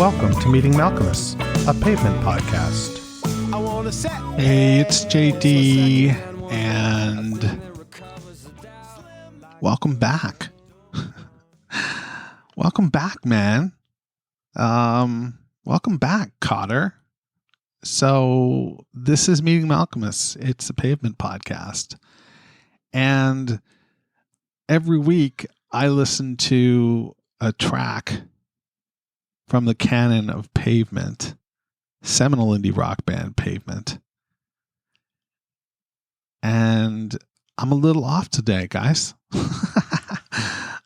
welcome to Meeting Malcolmus, a pavement podcast. Hey, it's JD, and welcome back. Welcome back, man. Welcome back, Cotter. So this is Meeting Malcolmus. It's a pavement podcast. And every week I listen to a track from the canon of Pavement, seminal indie rock band Pavement. And I'm a little off today, guys.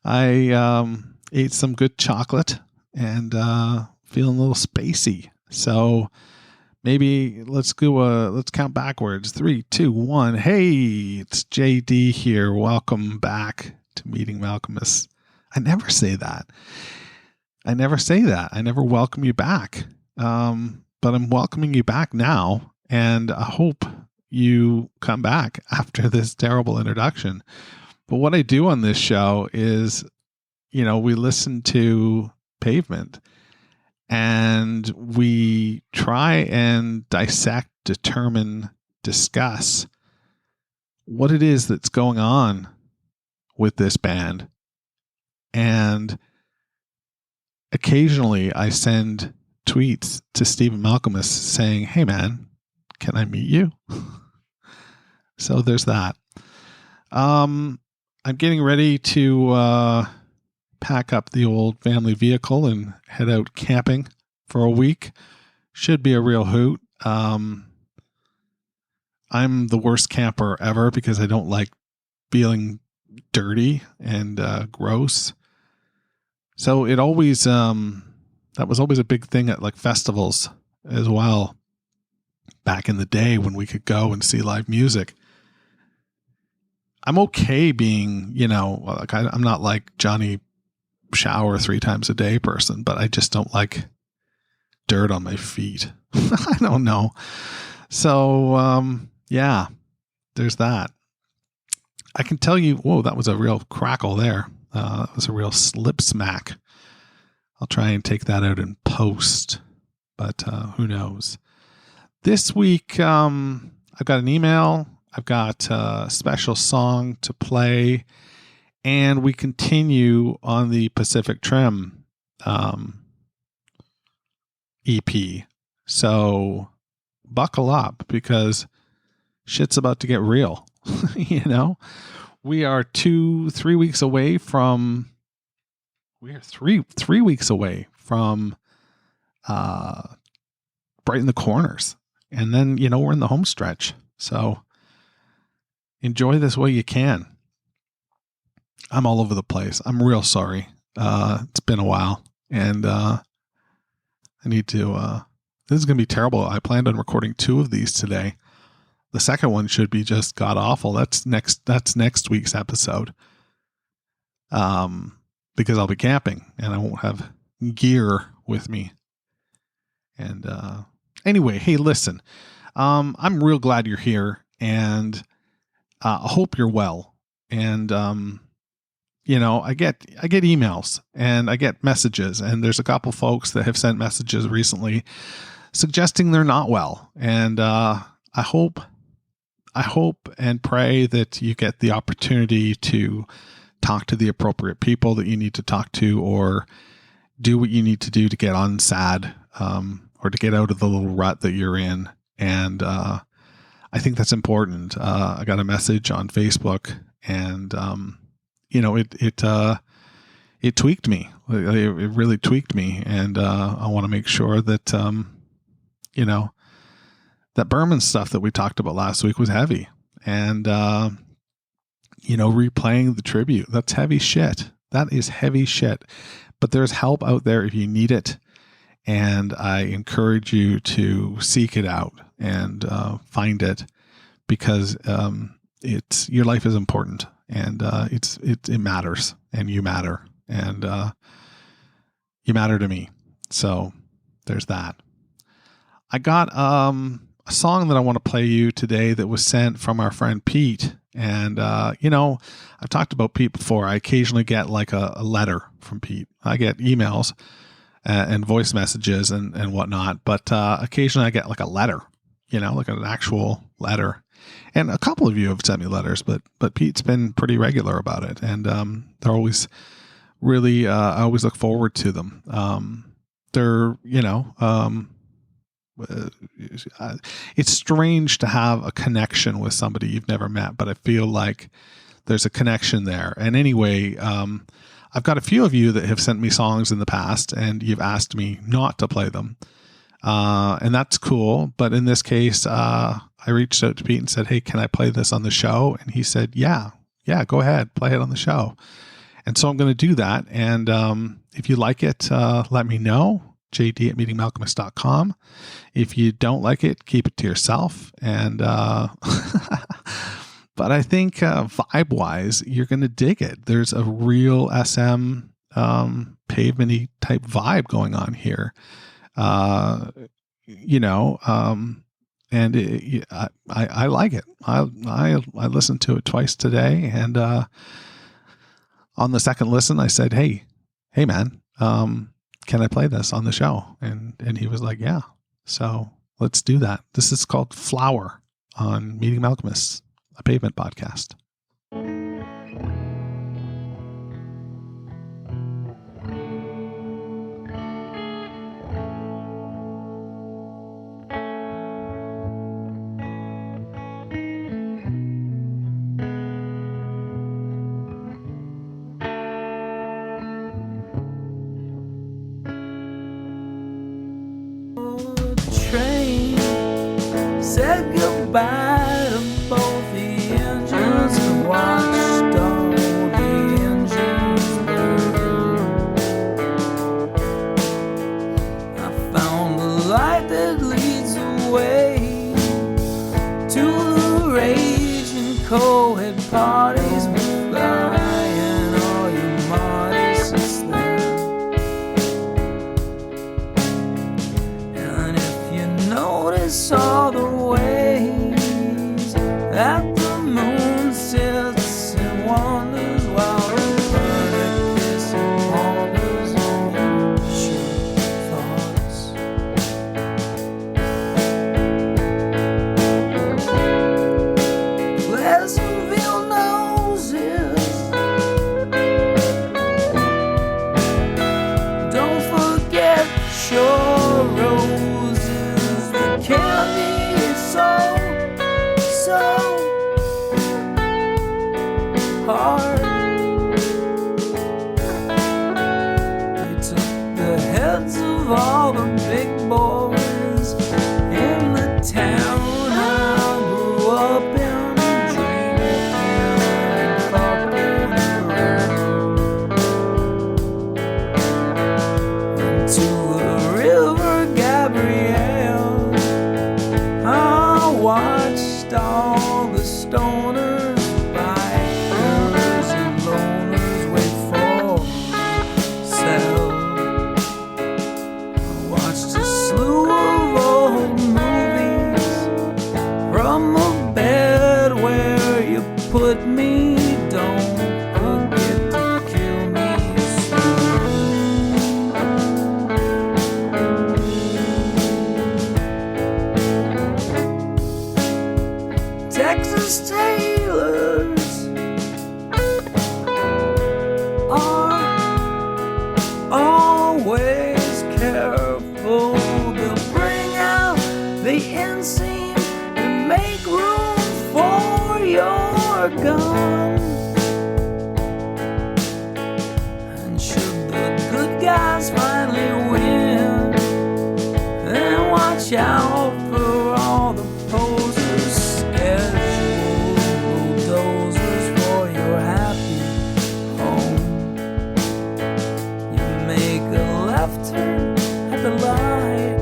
I ate some good chocolate and feeling a little spacey. So maybe let's count backwards. 3, 2, 1. Hey, it's JD here. Welcome back to Meeting Malcolmus. I never say that. I never welcome you back. But I'm welcoming you back now, and I hope you come back after this terrible introduction. But what I do on this show is, we listen to Pavement and we try and dissect, determine, discuss what it is that's going on with this band. And occasionally I send tweets to Stephen Malcolmus saying, hey man, can I meet you? So there's that. I'm getting ready to pack up the old family vehicle and head out camping for a week. Should be a real hoot. I'm the worst camper ever because I don't like feeling dirty and gross. So it always, that was always a big thing at like festivals as well. Back in the day when we could go and see live music. I'm okay being, I'm not like Johnny shower 3 times a day person, but I just don't like dirt on my feet. I don't know. So, yeah, there's that. I can tell you, whoa, that was a real crackle there. That was a real slip smack. I'll try and take that out in post, but who knows? This week, I've got an email. I've got a special song to play, and we continue on the Pacific Trim EP. So buckle up because shit's about to get real. We are 3 weeks away from. We are three weeks away from brighten the corners, and then we're in the home stretch. So enjoy this while you can. I'm all over the place. I'm real sorry. It's been a while, and I need to. This is gonna be terrible. I planned on recording 2 of these today. The second one should be just god awful. That's next week's episode. Because I'll be camping and I won't have gear with me. And anyway, hey, listen, I'm real glad you're here, and I hope you're well. And I get emails and I get messages, and there's a couple folks that have sent messages recently suggesting they're not well. And I hope and pray that you get the opportunity to talk to the appropriate people that you need to talk to, or do what you need to do to get unsad, or to get out of the little rut that you're in. And I think that's important. I got a message on Facebook, and it tweaked me. It really tweaked me, and I want to make sure that that Berman stuff that we talked about last week was heavy, and replaying the tribute. That's heavy shit. That is heavy shit. But there's help out there if you need it. And I encourage you to seek it out and find it, because your life is important, and it matters, and you matter, and you matter to me. So there's that. I got a song that I want to play you today that was sent from our friend Pete. And, I've talked about Pete before. I occasionally get like a letter from Pete. I get emails and voice messages and whatnot. But occasionally I get like a letter, like an actual letter. And a couple of you have sent me letters, but Pete's been pretty regular about it. And they're always really, I always look forward to them. They're, it's strange to have a connection with somebody you've never met, but I feel like there's a connection there. And anyway, I've got a few of you that have sent me songs in the past and you've asked me not to play them. And that's cool. But in this case, I reached out to Pete and said, hey, can I play this on the show? And he said, yeah, go ahead, play it on the show. And so I'm going to do that. And if you like it, let me know. JD@meetingmalcolmus.com. If you don't like it, keep it to yourself. And but I think vibe wise, you're going to dig it. There's a real SM pavement-y type vibe going on here. And I like it. I listened to it twice today, and on the second listen, I said, "Hey, man, can I play this on the show?" And he was like, "Yeah." So let's do that. This is called Flower on Meeting Malcolmus, a pavement podcast. Said goodbye to both the engines and watched all the engines burn. I found the light that leads away to the raging co-ed parties with flying all your Martys since then. And if you notice all the that the moon sits and wanders while the verdict kiss and ponders on your thoughts. Pleasantville noses, don't forget your roses, the candy so hard. They took the heads of all the big boys in the town I grew up in, drinking and fucking around. And to the river Gabrielle, I watched all the stoners, bikers and loners wait for sale. I watched a slew of old movies from a bed where you put me. Don't forget to kill me soon. Texas tailors are always careful. They'll bring out the inseam and make room for your gun. And should the good guys finally win, then watch out for all the posers, scheduled bulldozers for your happy home. You make a left turn at the light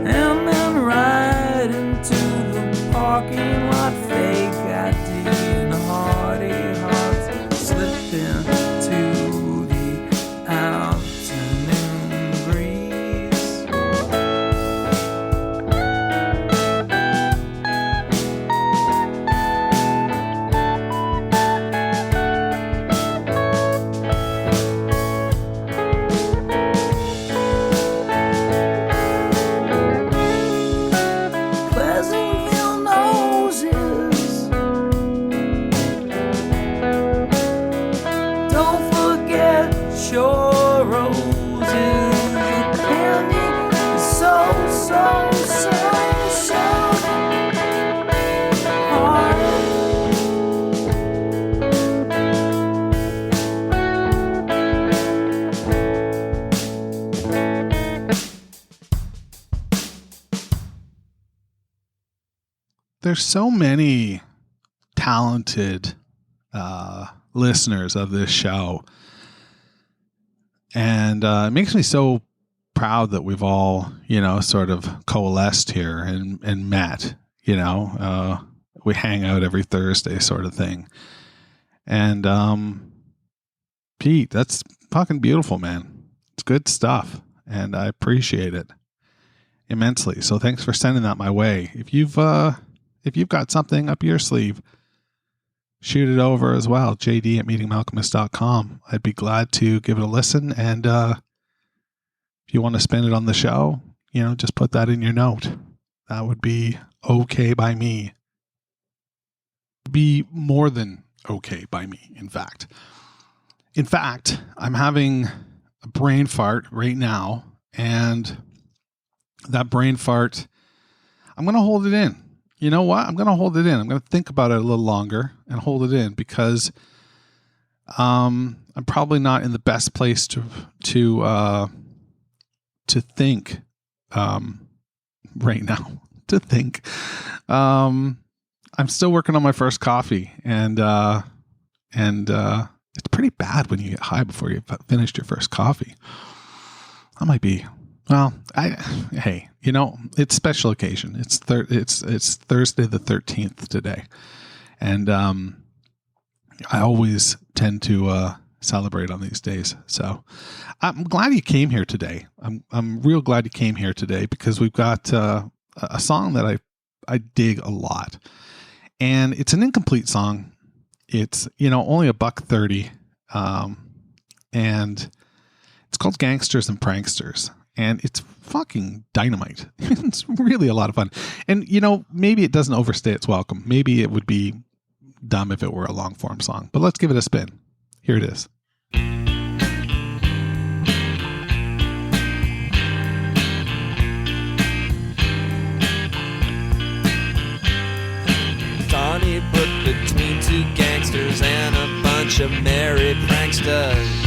and then right into the parking lot. Fake ID and hearty hearts slip into the afternoon breeze. there's so many talented listeners of this show. And it makes me so proud that we've all, sort of coalesced here and met, we hang out every Thursday sort of thing. And Pete, that's fucking beautiful, man. It's good stuff. And I appreciate it immensely. So thanks for sending that my way. If you've got something up your sleeve, shoot it over as well. JD@meetingmalcolmist.com. I'd be glad to give it a listen. And if you want to spin it on the show, just put that in your note. That would be okay by me. Be more than okay by me, in fact. In fact, I'm having a brain fart right now. And that brain fart, I'm going to hold it in. You know what? I'm going to hold it in. I'm going to think about it a little longer and hold it in because I'm probably not in the best place to think right now. To think. I'm still working on my first coffee, and it's pretty bad when you get high before you've finished your first coffee. I might be. Well, hey, it's special occasion. It's Thursday the 13th today. And I always tend to celebrate on these days. So I'm glad you came here today. I'm real glad you came here today because we've got a song that I dig a lot. And it's an incomplete song. It's, only $1.30. And it's called Gangsters and Pranksters. And it's fucking dynamite. It's really a lot of fun. And, maybe it doesn't overstay its welcome. Maybe it would be dumb if it were a long form song. But let's give it a spin. Here it is. Donnie put between two gangsters and a bunch of merry pranksters.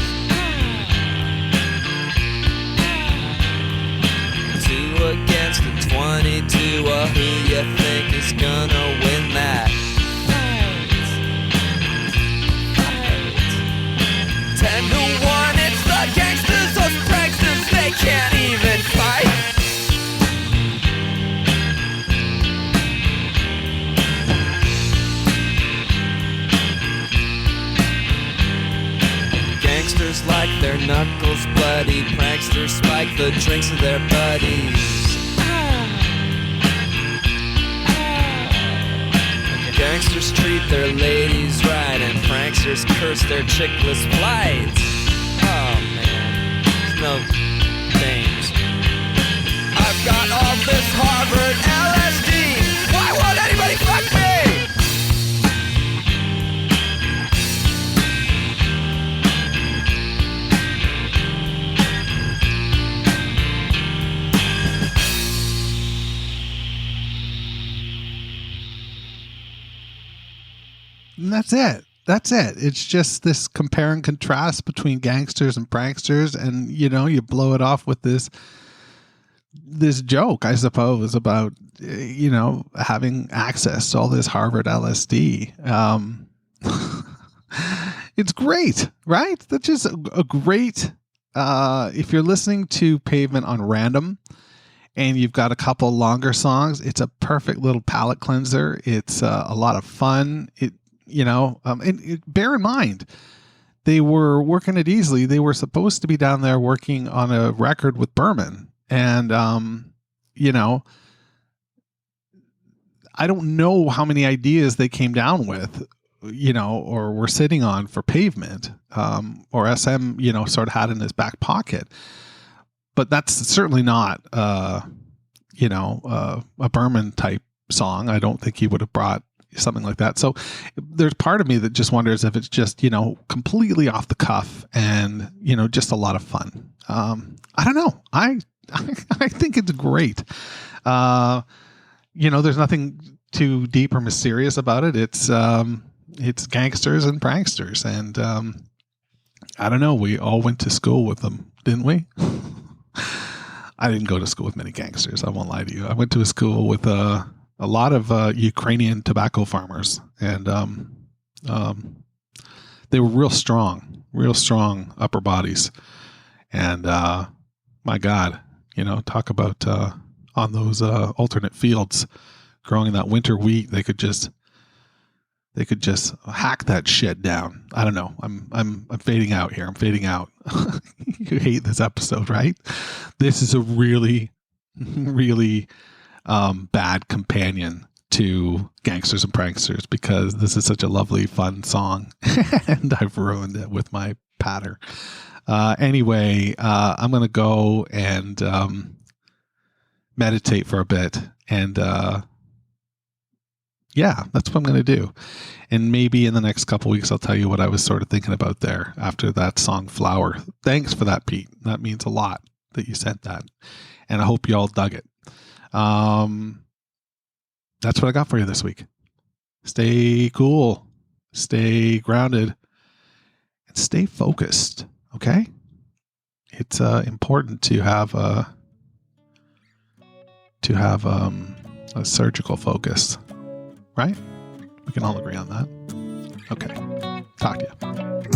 2 against the 22, who you think is gonna win that? Fight. 10-1, it's the gangsters, those pranksters, they can't even fight. Gangsters like their knuckles bloody, pranksters spike the drinks of their buddies. Gangsters treat their ladies right, and pranksters curse their chickless plight. Oh man, there's no names. I've got all this Harvard LSD, why won't anybody fuck me? And that's it. That's it. It's just this compare and contrast between gangsters and pranksters. And, you blow it off with this joke, I suppose, about, having access to all this Harvard LSD. It's great, right? That's just a great, if you're listening to Pavement on random and you've got a couple longer songs, it's a perfect little palate cleanser. It's a lot of fun. And bear in mind, they were working it easily. They were supposed to be down there working on a record with Berman. And, I don't know how many ideas they came down with, or were sitting on for Pavement, or SM, sort of had in his back pocket. But that's certainly not, a Berman type song. I don't think he would have brought something like that. So there's part of me that just wonders if it's just, completely off the cuff and, just a lot of fun. I don't know. I think it's great. There's nothing too deep or mysterious about it. It's gangsters and pranksters. And, I don't know. We all went to school with them, didn't we? I didn't go to school with many gangsters. I won't lie to you. I went to a school with, a lot of Ukrainian tobacco farmers, and they were real strong upper bodies. And my God, talk about on those alternate fields growing that winter wheat, they could just hack that shit down. I don't know. I'm fading out here. I'm fading out. You hate this episode, right? This is a really, really bad companion to Gangsters and Pranksters, because this is such a lovely, fun song, and I've ruined it with my patter. Anyway, I'm going to go and meditate for a bit, and yeah, that's what I'm going to do. And maybe in the next couple weeks, I'll tell you what I was sort of thinking about there after that song Flower. Thanks for that, Pete. That means a lot that you sent that. And I hope you all dug it. That's what I got for you this week. Stay cool, stay grounded, and stay focused. Okay? It's important to have a surgical focus. Right? We can all agree on that. Okay. Talk to you.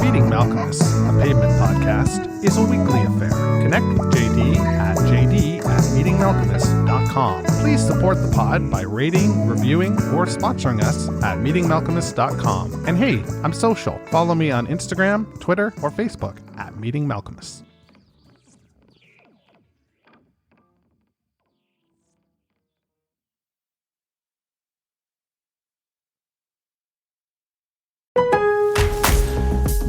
Meeting Malcolmus, a pavement podcast, is a weekly affair. Connect with JD at jd@meetingmalcolmus.com. Please support the pod by rating, reviewing, or sponsoring us at meetingmalcolmus.com. And hey, I'm social. Follow me on Instagram, Twitter, or Facebook at Meeting Malcolmus.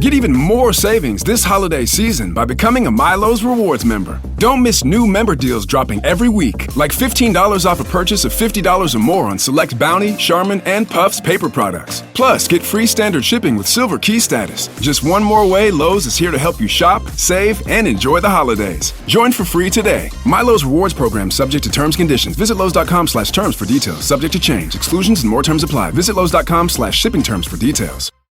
Get even more savings this holiday season by becoming a Milo's Rewards member. Don't miss new member deals dropping every week, like $15 off a purchase of $50 or more on select Bounty, Charmin, and Puffs paper products. Plus, get free standard shipping with Silver Key status. Just one more way Lowe's is here to help you shop, save, and enjoy the holidays. Join for free today. Milo's Rewards program subject to terms and conditions. Visit Lowe's.com/terms for details. Subject to change. Exclusions and more terms apply. Visit Lowe's.com/shipping terms for details.